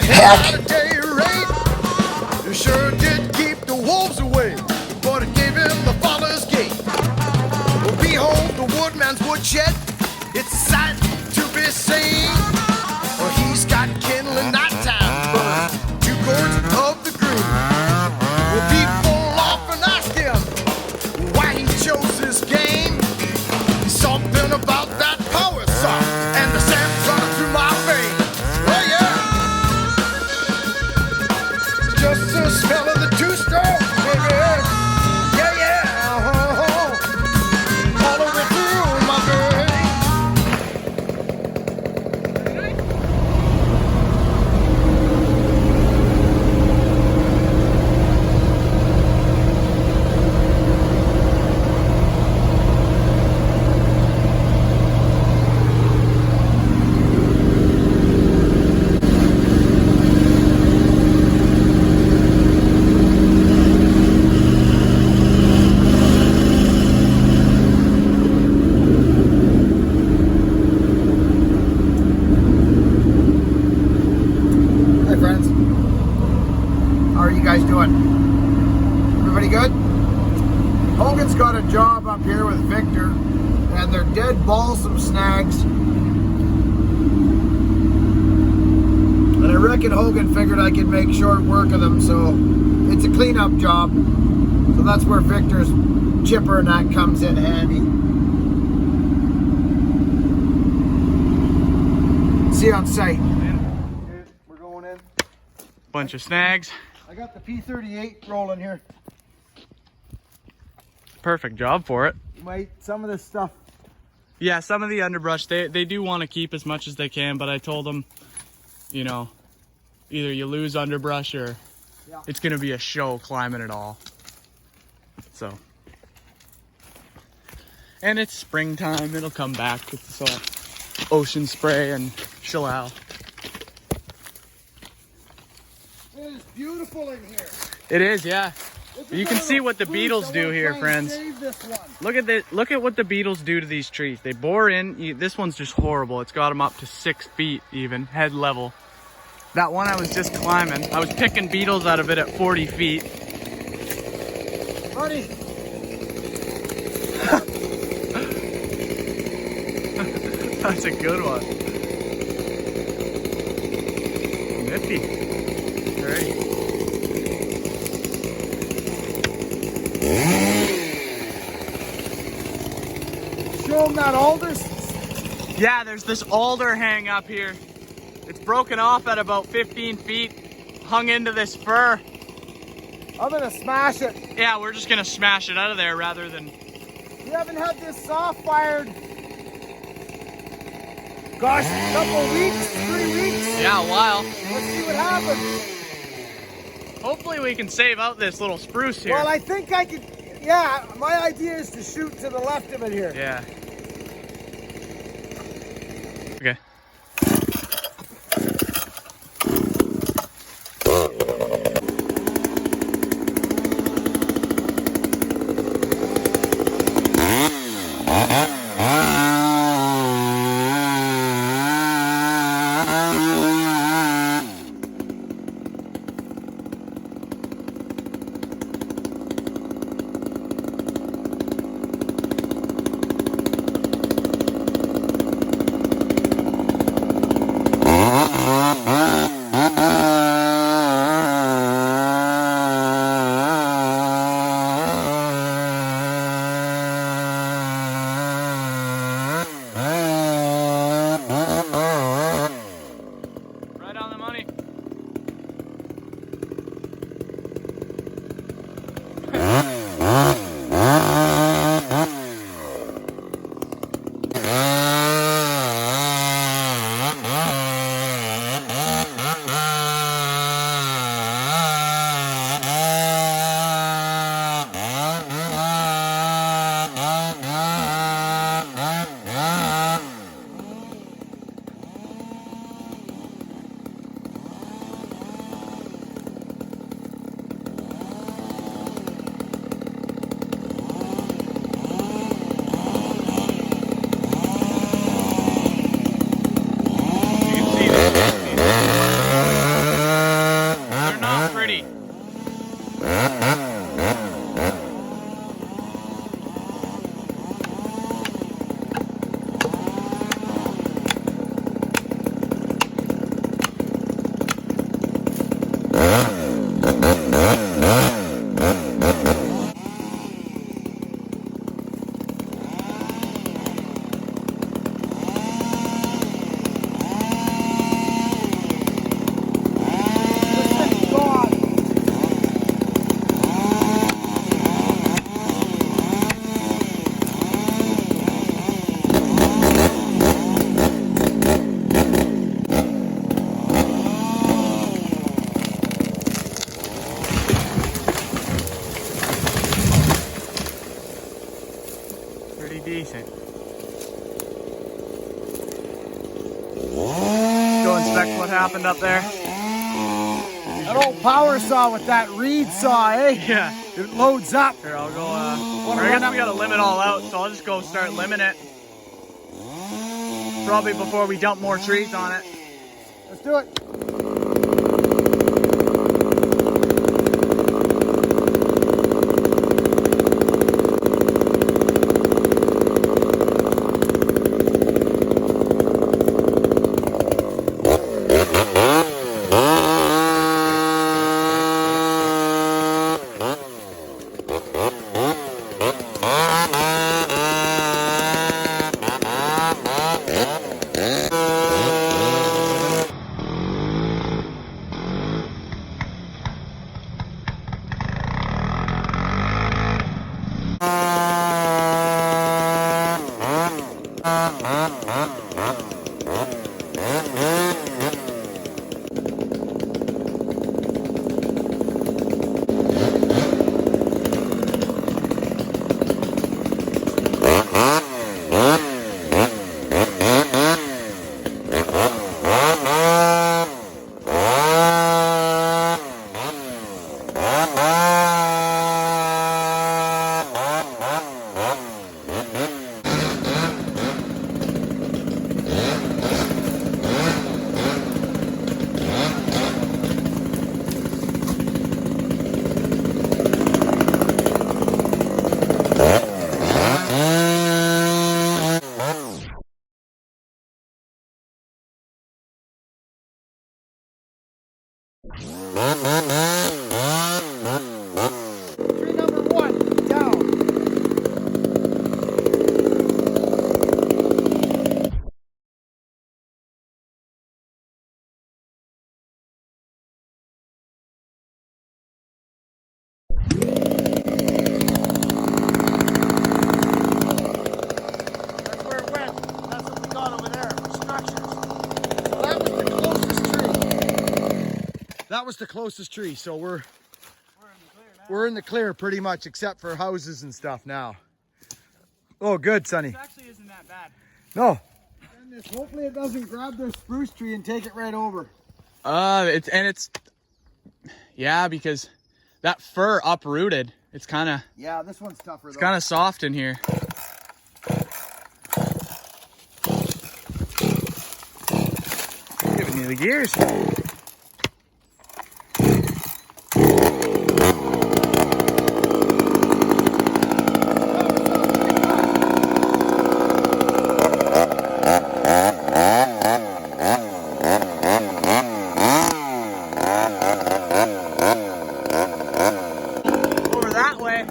heck. You sure did keep the wolves away, but it gave him the father's gate. Well, behold the woodman's woodshed, it's a sight to be seen. Well, he's got kindling nighttime burn, 2 cords of the green. Well, people often ask him why he chose this game. Something about that power sock and the sand's running through my veins. Oh yeah, just the smell of the 2-stroke, baby. Yeah, yeah, all the way through my job up here with Victor, and they're dead balsam snags. And I reckon Hogan figured I could make short work of them, so it's a cleanup job. So that's where Victor's chipper and that comes in handy. See you on site. We're going in. Bunch of snags. I got the P38 rolling here. Perfect job for it. Some of this stuff. Yeah, some of the underbrush, they do want to keep as much as they can, but I told them, you know, either you lose underbrush or it's going to be a show climbing it all. So. And it's springtime, it'll come back with this all ocean spray and shallal. It is beautiful in here. It is, yeah. You can see what the beetles do here, friends. Look at what the beetles do to these trees. They bore in. This one's just horrible. It's got them up to 6 feet even, head level. That one I was just climbing. I was picking beetles out of it at 40 feet. Buddy. That's a good one. Nifty. All right. Show them that alder. Yeah, there's this alder hang up here. It's broken off at about 15 feet, hung into this fir. I'm gonna smash it. Yeah, we're just gonna smash it out of there rather than... We haven't had this soft fired, gosh, a couple weeks, 3 weeks. Yeah, a while. Let's see what happens. Hopefully we can save out this little spruce here. Well, I think I could, yeah, my idea is to shoot to the left of it here. Yeah. Okay. Rex, what happened up there? That old power saw with that reed saw, eh? Yeah. It loads up. Here, I'll go, or I guess we gotta limb it all out, so I'll just go start limbing it. Probably before we dump more trees on it. Let's do it. Tree number 1, down. That's where it went. That's what we got over there for structures. So that was the closest tree. That was the closest tree, so we're in the clear pretty much, except for houses and stuff now. Oh, good, Sonny. This actually isn't that bad. No. Hopefully it doesn't grab the spruce tree and take it right over. Yeah, because that fir uprooted. It's kind of, Yeah, this one's tougher it's kind of soft in here. Giving you the gears. Over that way.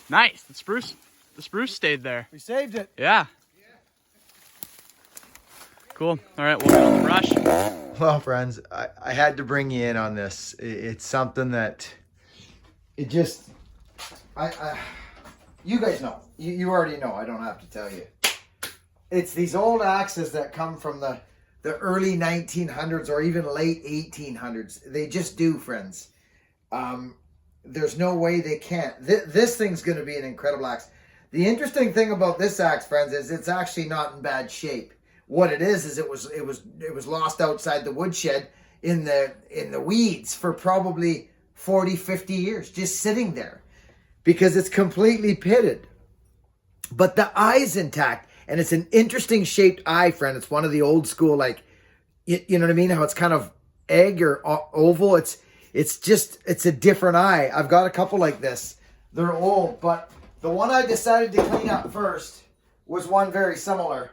Nice, the spruce The spruce stayed there. We saved it. Yeah. Cool. All right, we'll get on the brush. Well, friends, I had to bring you in on this. It's something that it just, you guys know. You already know. I don't have to tell you. It's these old axes that come from the early 1900s or even late 1800s. They just do, friends. There's no way they can't. This thing's going to be an incredible axe. The interesting thing about this axe, friends, is it's actually not in bad shape. What it is it was lost outside the woodshed in the weeds for probably 40, 50 years, just sitting there because it's completely pitted. But the eye's intact, and it's an interesting shaped eye, friend. It's one of the old school, like, you know what I mean? How it's kind of egg or oval. It's a different eye. I've got a couple like this. They're old, but the one I decided to clean up first was one very similar.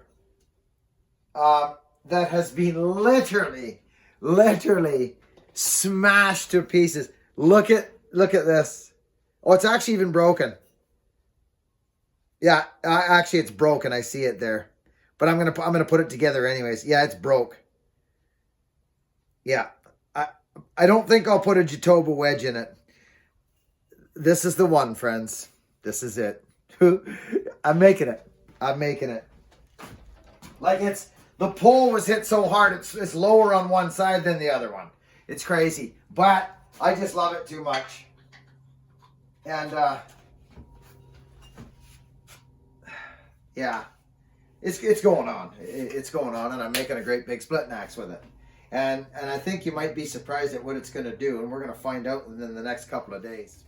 That has been literally smashed to pieces. Look at this. Oh, it's actually even broken. Yeah, actually it's broken. I see it there. But I'm gonna put it together anyways. Yeah, it's broke. Yeah. I don't think I'll put a Jatoba wedge in it. This is the one, friends. This is it. I'm making it. Like the pole was hit so hard, it's lower on one side than the other one. It's crazy. But I just love it too much. And, yeah, it's going on. It's going on, and I'm making a great big splitting axe with it. And I think you might be surprised at what it's going to do, and we're going to find out within the next couple of days.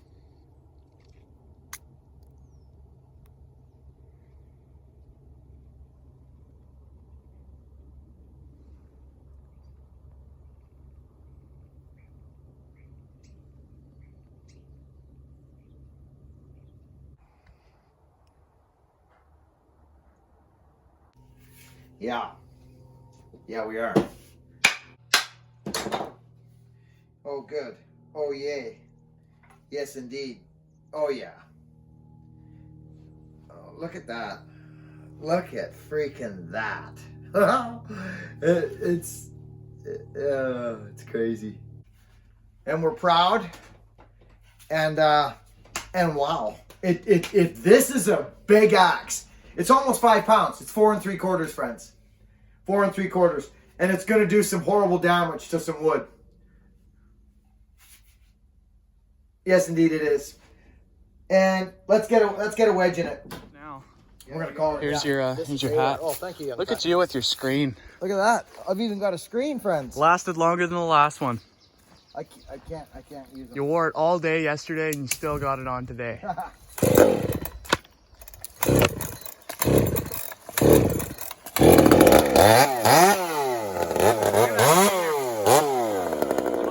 Yeah. Yeah, we are. Oh, good. Oh, yay. Yes, indeed. Oh, yeah. Oh, look at that. Look at freaking that. It's crazy. And we're proud. And wow. This is a big axe. It's almost 5 pounds. It's 4 3/4, friends. 4 3/4. And it's going to do some horrible damage to some wood. Yes, indeed it is. And let's get a wedge in it. Now, we're going to call it. Here's your hat. Oh, thank you. Look at you with your screen. Look at that. I've even got a screen, friends. Lasted longer than the last one. I can't use it. You wore it all day yesterday and you still got it on today. About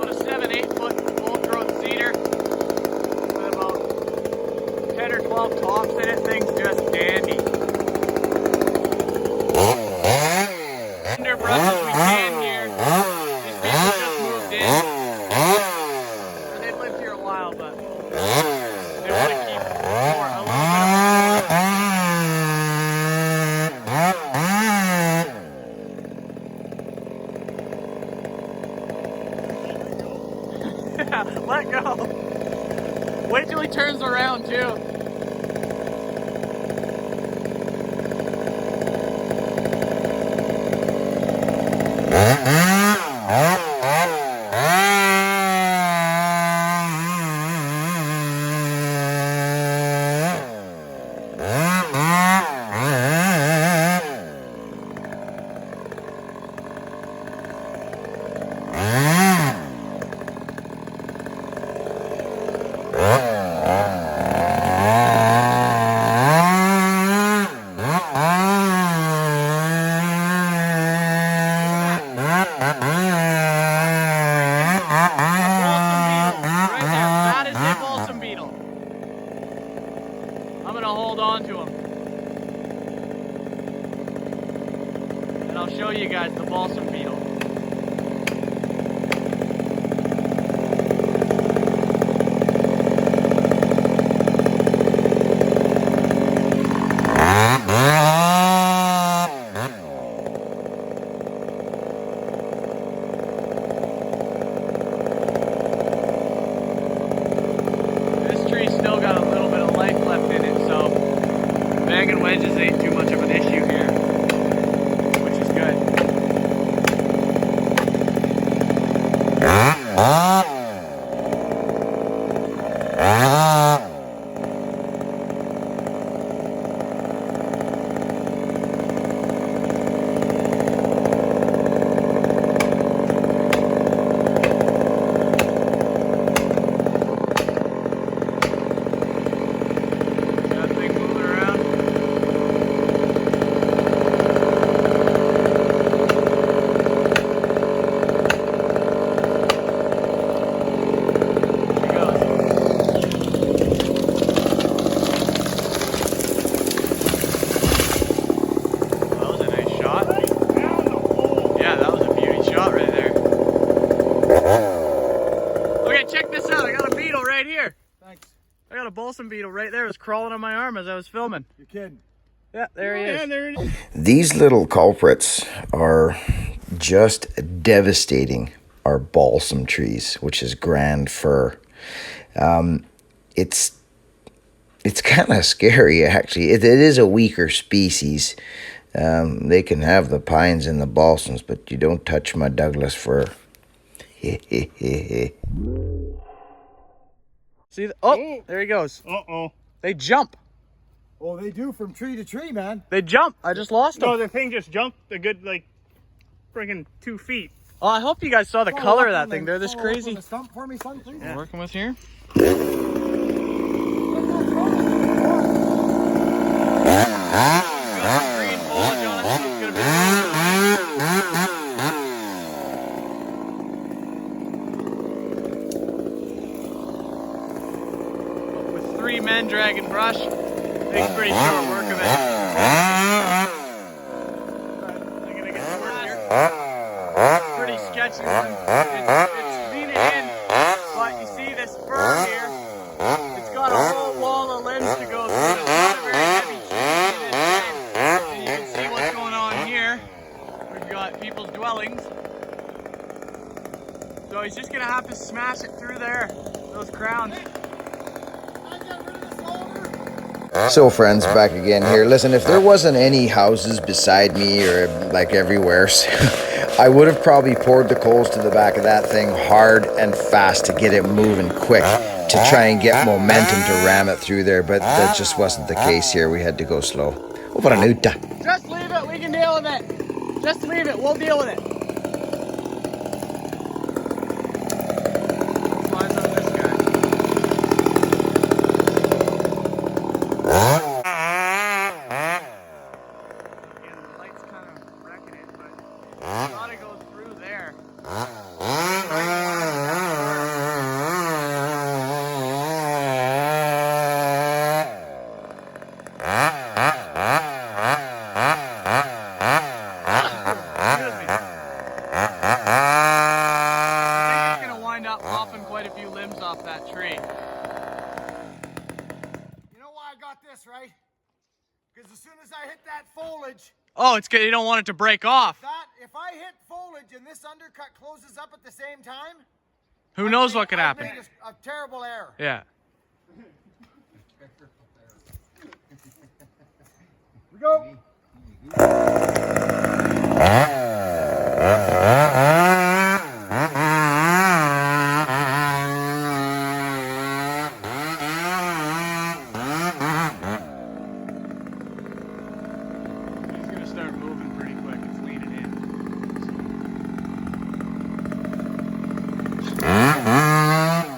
a 7-8 foot old growth cedar with about 10 or 12 tops in it. Thing's just dandy. Underbrush as we can here. These people just moved in. Or they've lived here a while, but they want to keep more, a little bit. Yeah, let go. Wait till he turns around too. Balsam beetle. I'm gonna hold on to him. And I'll show you guys the balsam beetle. balsam beetle right there. It was crawling on my arm as I was filming. You're kidding. Yeah, there he is. Yeah, there it is. These little culprits are just devastating our balsam trees, which is grand fir. It's kind of scary, actually. It is a weaker species. They can have the pines and the balsams, but you don't touch my Douglas fir. See, oh, there he goes. Uh-oh. They jump. Oh, they do from tree to tree, man. They jump. I just lost them. No, the thing just jumped a good, like, friggin' 2 feet. Oh, I hope you guys saw the color of that thing. They're this Follow up on crazy. the stump for me, son, please. Yeah. Working with here. Green foliage on it. It's gonna be with 3 men dragging brush. Takes pretty short work of it. I'm gonna get to work here. Pretty sketchy one. It's leaning in, but you see this fir here. It's got a whole wall of limbs to go through. It's not a very heavy tree. And you can see what's going on here. We've got people's dwellings. So he's just gonna have to smash it through there. Those crowns. So friends, back again here. Listen, if there wasn't any houses beside me or like everywhere, I would have probably poured the coals to the back of that thing hard and fast to get it moving quick to try and get momentum to ram it through there, but that just wasn't the case here. We had to go slow. Just leave it, we can deal with it. Just leave it, we'll deal with it. Flies on this guy. Again, the light's kind of wrecking it, but it's gotta go through there. Quite a few limbs off that tree. You know why I got this, right? Because as soon as I hit that foliage, Oh, it's good. You don't want it to break off. if I hit foliage and this undercut closes up at the same time, Who knows what could happen? I made a terrible error. Yeah. We go. He's gonna start moving pretty quick. It's leaning in.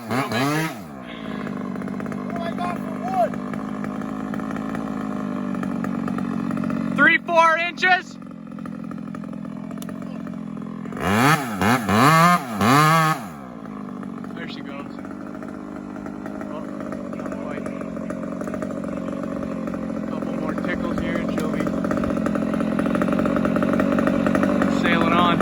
Go, Baker. What do I got for wood? 3-4 inches. There she goes. Oh, not quite. Couple more tickles here and she'll be sailing on.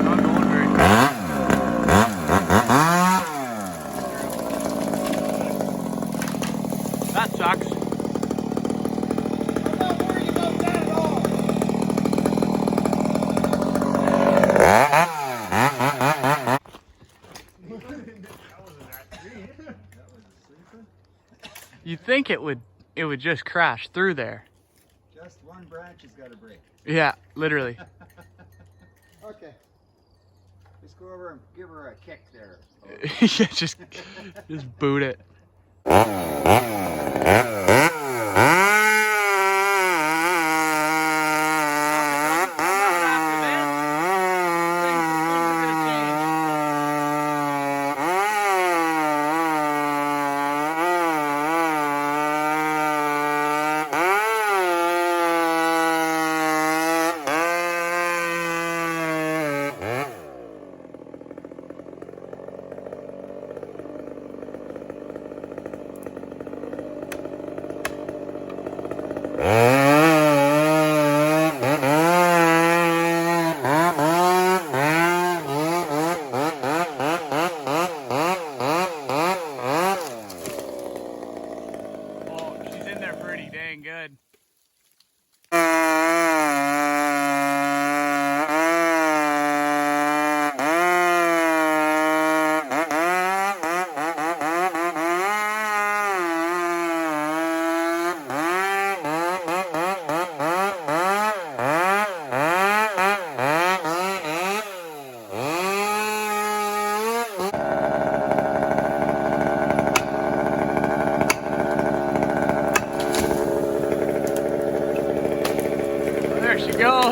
Not going very fast. That sucks. I'm not worried about that at all. You'd think it would just crash through there. Just one branch has got to break. Yeah, literally. Okay. Let's go over and give her a kick there. Yeah, just boot it.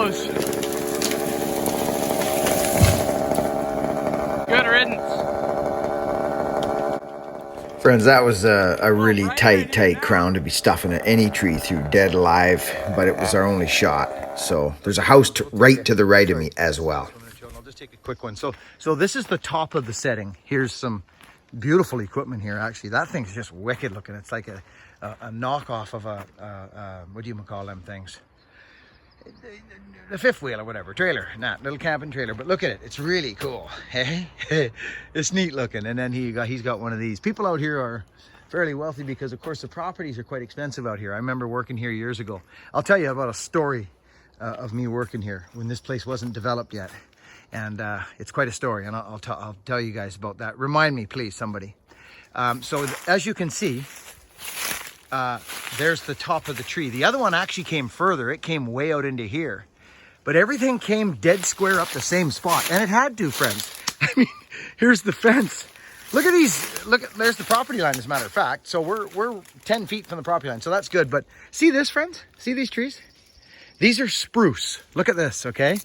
goes. Good riddance. Friends, that was a really tight crown to be stuffing any tree through dead alive, but it was our only shot. So there's a house right to the right of me as well. I'll just take a quick one. So this is the top of the setting. Here's some beautiful equipment here, actually. That thing's just wicked looking. It's like a knockoff of a what do you call them things? The fifth wheel or whatever, trailer, little camping trailer. But look at it, it's really cool. Hey, it's neat looking. And then he's got one of these. People out here are fairly wealthy because, of course, the properties are quite expensive out here. I remember working here years ago. I'll tell you about a story of me working here when this place wasn't developed yet, and it's quite a story. And I'll tell you guys about that. Remind me, please, somebody. So as you can see. There's the top of the tree. The other one actually came further. It came way out into here. But everything came dead square up the same spot. And it had to, friends. I mean, here's the fence. Look at these. There's the property line, as a matter of fact. So we're 10 feet from the property line. So that's good. But see this, friends? See these trees? These are spruce. Look at this, okay?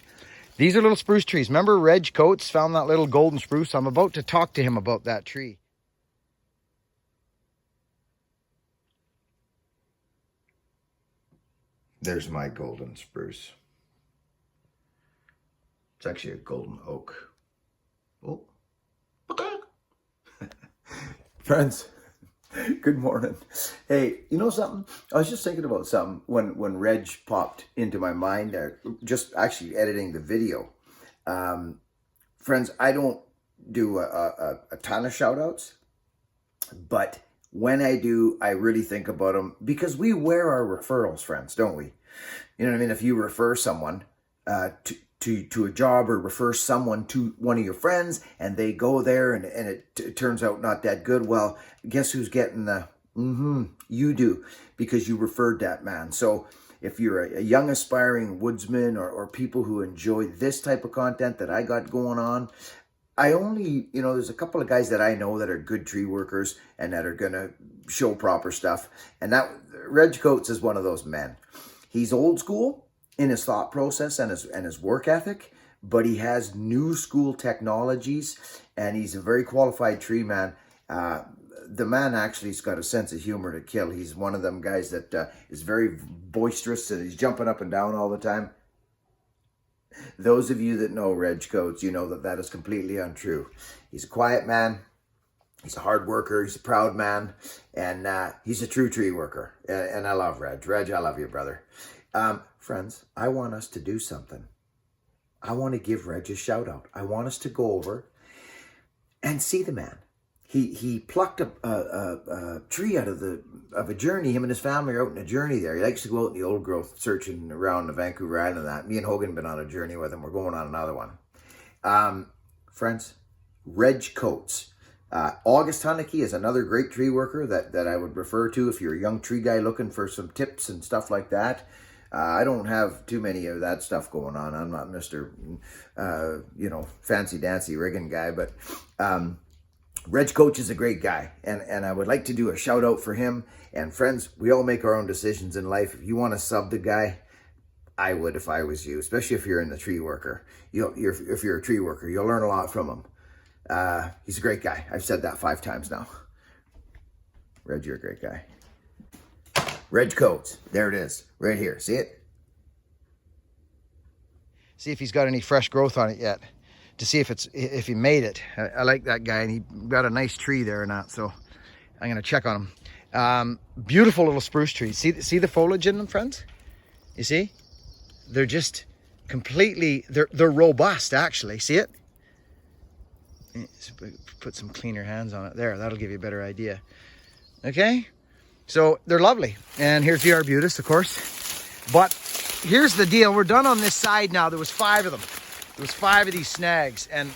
These are little spruce trees. Remember Reg Coates found that little golden spruce? I'm about to talk to him about that tree. There's my golden spruce. It's actually a golden oak. Oh. Friends, good morning. Hey, you know something? I was just thinking about something when Reg popped into my mind there, just actually editing the video. Friends, I don't do a ton of shout outs, but when I do, I really think about them because we wear our referrals, friends, don't we? You know what I mean? If you refer someone to a job or refer someone to one of your friends and they go there and it turns out not that good, well, guess who's getting the you do, because you referred that man. So if you're a young aspiring woodsman or people who enjoy this type of content that I got going on, I only, there's a couple of guys that I know that are good tree workers and that are going to show proper stuff. And that Reg Coates is one of those men. He's old school in his thought process and his work ethic, but he has new school technologies and he's a very qualified tree man. The man actually has got a sense of humor to kill. He's one of them guys that is very boisterous and he's jumping up and down all the time. Those of you that know Reg Coates, you know that is completely untrue. He's a quiet man. He's a hard worker. He's a proud man. And he's a true tree worker. And I love Reg. Reg, I love you, brother. Friends, I want us to do something. I want to give Reg a shout out. I want us to go over and see the man. He plucked a tree out of a journey. Him and his family are out on a journey there. He likes to go out in the old growth, searching around the Vancouver Island and that. Me and Hogan have been on a journey with him. We're going on another one. Friends, Reg Coates. August Hunneke is another great tree worker that I would refer to if you're a young tree guy looking for some tips and stuff like that. I don't have too many of that stuff going on. I'm not Mr. Fancy dancy rigging guy, but Reg Coates is a great guy, and I would like to do a shout out for him. And friends, we all make our own decisions in life. If you want to sub the guy, I would if I was you, especially if you're in the tree worker. If you're a tree worker, you'll learn a lot from him. He's a great guy. I've said that 5 times now. Reg, you're a great guy. Reg Coates, there it is, right here. See it? See if he's got any fresh growth on it yet, to see if he made it. I like that guy, and he got a nice tree there and that, so I'm gonna check on him. Beautiful little spruce trees. See the foliage in them, friends? You see? They're just completely, they're robust, actually. See it? Put some cleaner hands on it there. That'll give you a better idea. Okay? So they're lovely. And here's the arbutus, of course. But here's the deal. We're done on this side now. There was 5 of them. There was 5 of these snags, and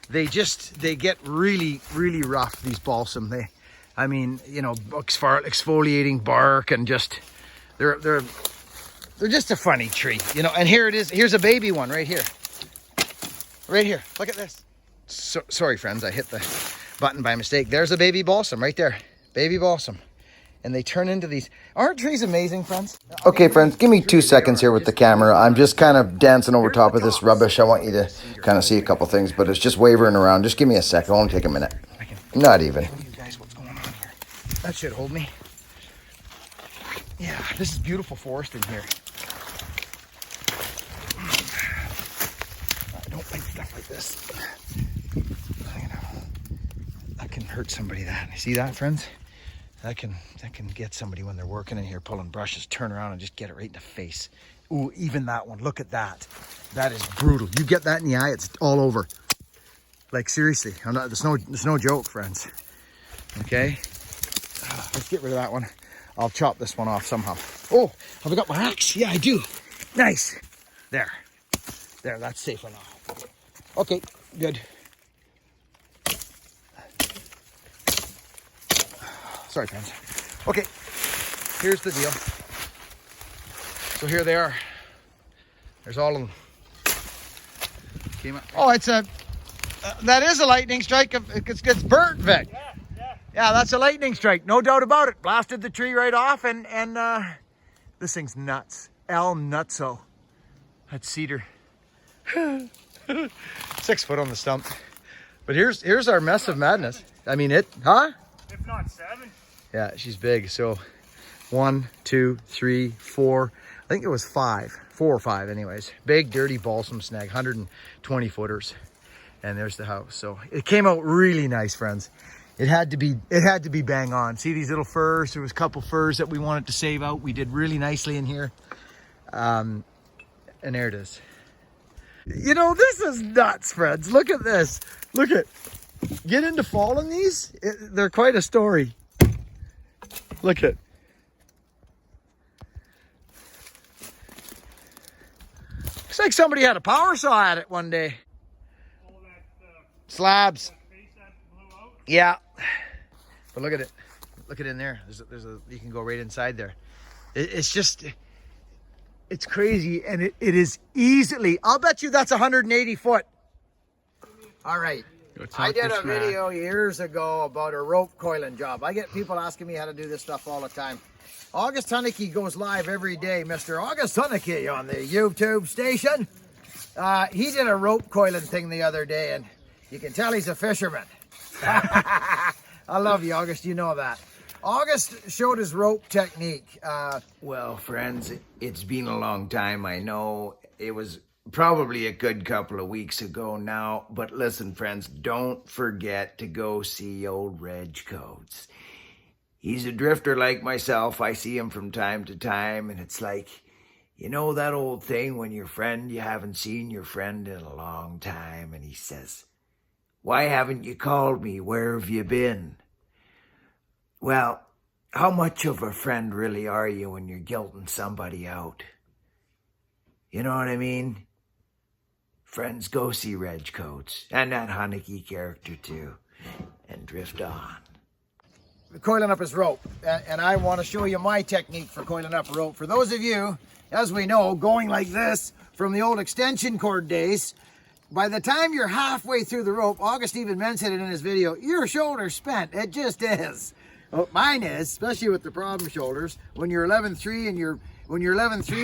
they get really, really rough, these balsam. Exfoliating bark, and just they're just a funny tree, and here it is. Here's a baby one right here. Right here. Look at this. Sorry friends, I hit the button by mistake. There's a baby balsam right there. Baby balsam. and they turn into these. Aren't trees amazing, friends? Okay, friends, give me 2 seconds here with the camera. I'm just kind of dancing over top of this rubbish. I want you to kind of see a couple things, but it's just wavering around. Just give me a sec. It'll only take a minute. Not even. Show you guys what's going on here. That should hold me. Yeah, this is beautiful forest in here. I don't like stuff like this. You know, that can hurt somebody. That, you see that, friends? That can get somebody when they're working in here pulling brushes, turn around and just get it right in the face. Ooh, even that one. Look at that. That is brutal. You get that in the eye, it's all over. Like seriously, there's no joke, friends. Okay, let's get rid of that one. I'll chop this one off somehow. Oh, have I got my axe? Yeah, I do. Nice. There, that's safer now. Okay, good. Sorry, friends. Okay, here's the deal. So here they are. There's all of them. Came up. Oh, it's a. That is a lightning strike. It gets burnt, Vic. Yeah, that's a lightning strike, no doubt about it. Blasted the tree right off, and this thing's nuts. El Nutso. That's cedar. 6 foot on the stump. But here's our mess of madness. I mean it, huh? If not 7. Yeah, she's big. So 1, 2, 3, 4. I think it was 5. 4 or 5 anyways. Big, dirty balsam snag, 120 footers. And there's the house. So it came out really nice, friends. It had to be bang on. See these little firs? There was a couple firs that we wanted to save out. We did really nicely in here. And there it is. You know, this is nuts, friends. Look at this. Look at, get into fall in these. They're quite a story. Look at. Looks like somebody had a power saw at it one day. Slabs. Yeah. But look at it. Look at it in there. There's a you can go right inside there. It's just, it's crazy, and it is easily, I'll bet you that's 180 foot. All right. I did a video years ago about a rope coiling job. I get people asking me how to do this stuff all the time. August Hunnicky goes live every day. Mr. August Hunnicky on the YouTube station. He did a rope coiling thing the other day, and you can tell he's a fisherman. I love you, August. You know that. August showed his rope technique. Well, friends, it's been a long time, I know. It was probably a good couple of weeks ago now. But listen, friends, don't forget to go see old Reg Coates. He's a drifter like myself. I see him from time to time, and it's like, you know that old thing when you haven't seen your friend in a long time, and he says, "Why haven't you called me? Where have you been?" Well, how much of a friend really are you when you're guilting somebody out? You know what I mean? Friends, go see Reg Coates and that Hunnicky character too, and drift on. Coiling up his rope, and I want to show you my technique for coiling up a rope. For those of you, as we know, going like this from the old extension cord days, by the time you're halfway through the rope, August even mentioned it in his video, your shoulder's spent. It just is. Well, mine is, especially with the problem shoulders. When you're 11.3 and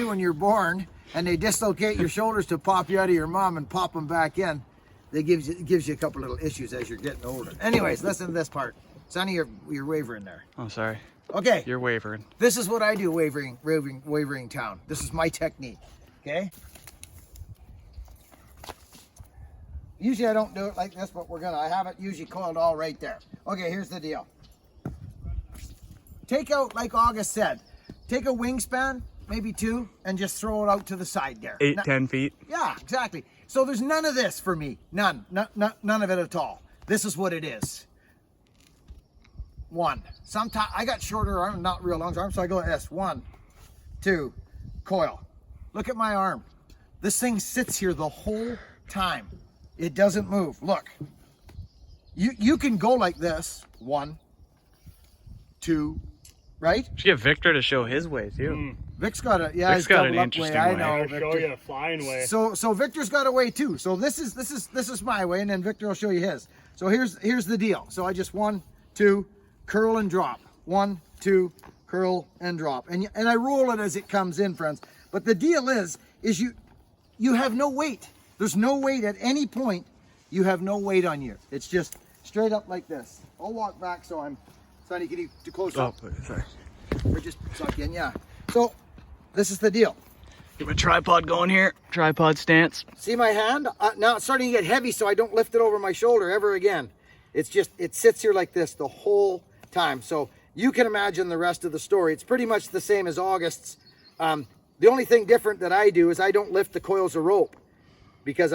when you're born, and they dislocate your shoulders to pop you out of your mom and pop them back in, it gives you a couple little issues as you're getting older. Anyways, listen to this part. Sonny, you're wavering there. Oh, sorry. Okay. You're wavering. This is what I do, wavering town. This is my technique. Okay. Usually I don't do it like this, but I have it usually coiled all right there. Okay, here's the deal. Take out, like August said, take a wingspan, maybe 2, and just throw it out to the side there. 8-10 feet. Yeah, exactly. So there's none of this for me. None of it at all. This is what it is. 1. Sometimes I got shorter arms, not real long arms, so I go S. 1, 2, coil. Look at my arm. This thing sits here the whole time. It doesn't move. Look. You can go like this. 1, 2, right? Should get Victor to show his way too. Vic's got a Vic's got an interesting way. I know. I'll show you a flying way. So Victor's got a way too. So this is my way, and then Victor will show you his. So here's the deal. So I just 1, 2, curl and drop. 1, 2, curl and drop. And I roll it as it comes in, friends. But the deal is you have no weight. There's no weight at any point. You have no weight on you. It's just straight up like this. I'll walk back so I'm Sonny, can you too close up? Sorry. Or just suck in, yeah. So this is the deal. Get my tripod going here. Tripod stance. See my hand? Now it's starting to get heavy, so I don't lift it over my shoulder ever again. It's just, it sits here like this the whole time. So you can imagine the rest of the story. It's pretty much the same as August's. The only thing different that I do is I don't lift the coils of rope because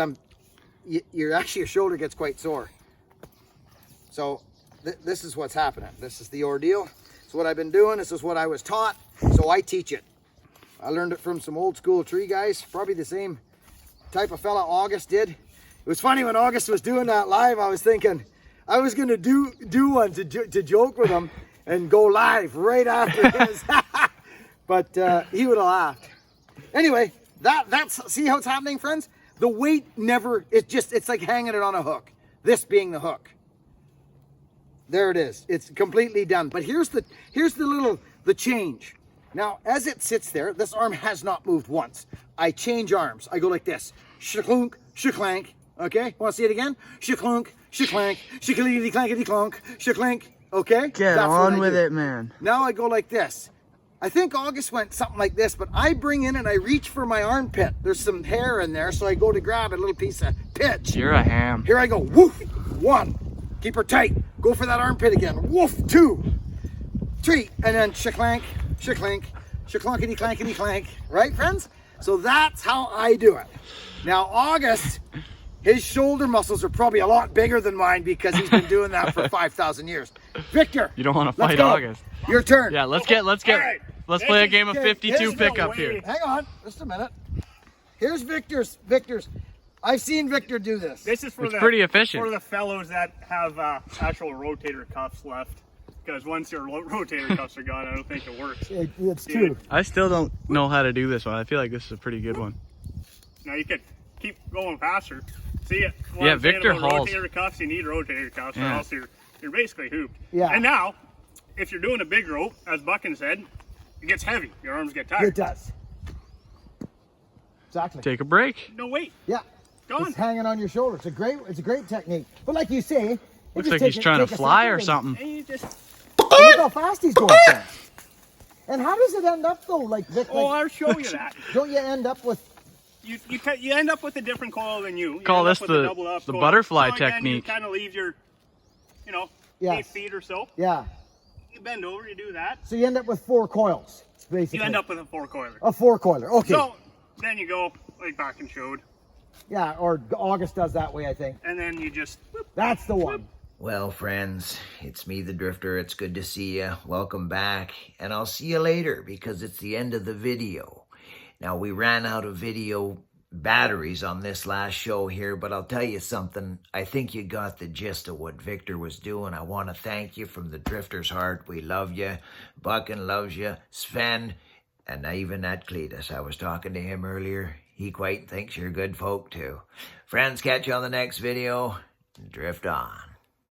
your shoulder gets quite sore. So this is what's happening. This is the ordeal. It's what I've been doing. This is what I was taught. So I teach it. I learned it from some old school tree guys, probably the same type of fella August did. It was funny when August was doing that live, I was thinking I was going to do one to joke with him and go live right after his. But he would have laughed. Anyway, that's, see how it's happening, friends? The weight never, it's like hanging it on a hook. This being the hook. There it is. It's completely done. But here's the change. Now, as it sits there, this arm has not moved once. I change arms. I go like this. Shaklunk, shaklank. Okay? Want to see it again? Shaklunk, shaklank, shaklity clankety clunk, shaklank. Okay? Get on with it, man. Now I go like this. I think August went something like this, but I bring in and I reach for my armpit. There's some hair in there, so I go to grab a little piece of pitch. You're a ham. Here I go. Woof. 1. Keep her tight. Go for that armpit again. Woof. 2. 3. And then shaklank. Shaklank, shaklonkity clankity clank, right, friends? So that's how I do it. Now, August, his shoulder muscles are probably a lot bigger than mine because he's been doing that for 5,000 years. Victor, you don't want to fight August. Your turn. Yeah, let's play a game of 52 pickup here. Hang on, just a minute. Here's Victor's. I've seen Victor do this. This is for pretty efficient. For the fellows that have actual rotator cuffs left. Because once your rotator cuffs are gone, I don't think it works. It's true. I still don't know how to do this one. I feel like this is a pretty good one. Now you could keep going faster. See it? Yeah, Victor hauls. Rotator cuffs, you need rotator cuffs, or Yeah. else you're basically hooped. Yeah. And now, if you're doing a big rope, as Buchan said, it gets heavy. Your arms get tired. It does. Exactly. Take a break. No weight. Yeah. Gone. It's hanging on your shoulder. It's a great technique. But like you say, Looks like he's trying to fly or something. And you just... Look how fast he's going. And how does it end up though? Like, I'll show you that. Don't you end up with? You end up with a different coil than you. Call this end up with a double up the coil. butterfly So again, technique. You kind of leave your, 8 Yes. feet or so. Yeah. You bend over, you do that. So you end up with 4 coils, basically. You end up with a 4-coiler. A 4-coiler. Okay. So then you go like Buchan showed, Yeah, or August does that way, I think. and then you just. Whoop. That's the one. Well, friends, it's me, the Drifter. It's good to see you. Welcome back. And I'll see you later because it's the end of the video. Now, we ran out of video batteries on this last show here, but I'll tell you something. I think you got the gist of what Victor was doing. I want to thank you from the Drifter's heart. We love you. Buchan loves you. Sven, and even that Cletus. I was talking to him earlier. He quite thinks you're good folk, too. Friends, catch you on the next video. Drift on.